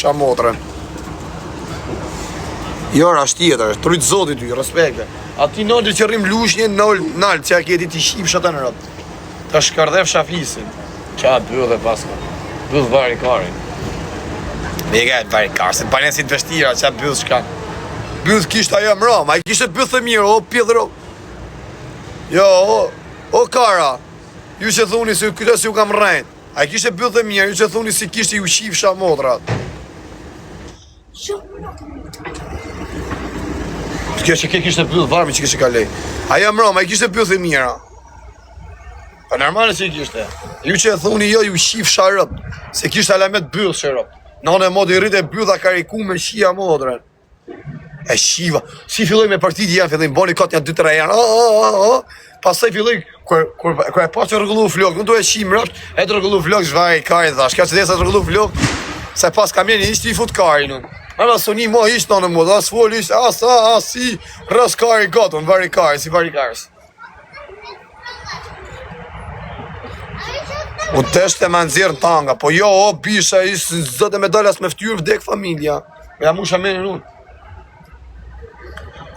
shifsha motrën. Jora është tjetër, të rritë zotit ty, respekte. A ti nalë që rrim lushnje, nalë që a kjeti ti shifsha të në rëtë. Të shkardhef shafisin. Qa bëdhe paska, bëdhe vari kari. Me gajtë vari kari, se të banesit vështira, qa bëdhe shkan. Bëdhe kishtë ajo më ram, a i kishtë bëdhe të mirë, o pjedhro. Jo, o kara, ju që thuni si këta si u kam rrejt. A i kishtë bëdhe të mirë, ju që thuni si kishtë ju shifsha motrat. Kjo që ke kishtë bëdhe varmi që kishtë ka lej. Ajo më ram, a i kishtë bëdhe të mira. Pa nërmane që i kishte. Ju që e thuni jo ju shif sharëp, se kishte alamet bëllë sharëp. Nane mod i rrit e bëllë dhe kariku me shia modren. E shiva. Si filloj me partiti janë, fillim, boni kot janë 2-3 janë. Pasaj filloj, kër e pa që rëgullu flok, nuk do e shim rëpt, e të rëgullu flok, zhvaj kari thash. Ka që dhe se të rëgullu flok, se pas kamjeni ishtë i fut kari nun. Ama soni mo ishtë në mod, as fol ishtë, si, rës kari gotën, vari kari, si vari karës. U teshte me nëzirë në tanga, po jo, o, bisha, ishë zëtë me dallas me ftyrë vdek familja. Me ja musha menin unë.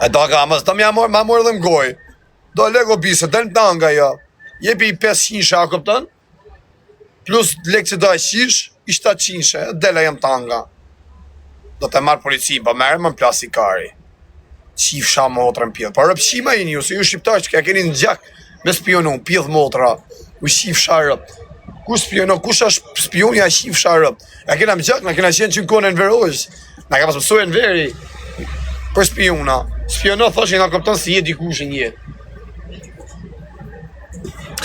E da ka, mësë të ma morë dhe m'goj. Do lego bisha, del në tanga, ja. Jepi i 500 shaka, këpëtën, plus lekë që do e shish, i 700, dela jem tanga. Do të marë policin, pa merë më në plasi kari. Qif sha motrën pjedhë. Pa rëpshima i një, se ju shqiptar që ka keni në gjak me spionu, pjedhë motra, u shif sha rëpë. Kush spiono, kush është spioni a shif sharëp? Ja kena më gjak, na kena qenë që në kone në verojsh. Na ka pas mësoj në veri për spiona. Spiono thoshin na këpton si jetë dikush në jetë.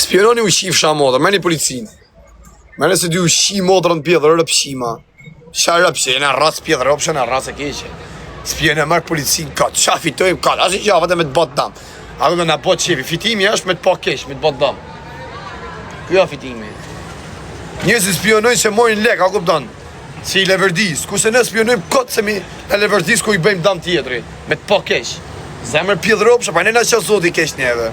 Spiononi u shif sha modrë, meni policin. Meni se dy u shi modrën pjedhë, rëp shima. Sharëp që jena rras pjedhë, rëp që jena rras e keqe. Spione marrë policin, ka qa fitojmë, ka ashtë i gjavët e me të botë dam. A do na botë qefi, fitimi është me të po kesh, me të botë dam. Kjo fitimi. Njëzë spionojnë që mojnë lek, a kupton? Si i leverdis, ku se ne spionojnë këtë se mi në leverdis ku i bëjmë dam tjetëri, me të po kesh. Zemër pjedhë ropë, që pa ne na që zoti kesh njeve.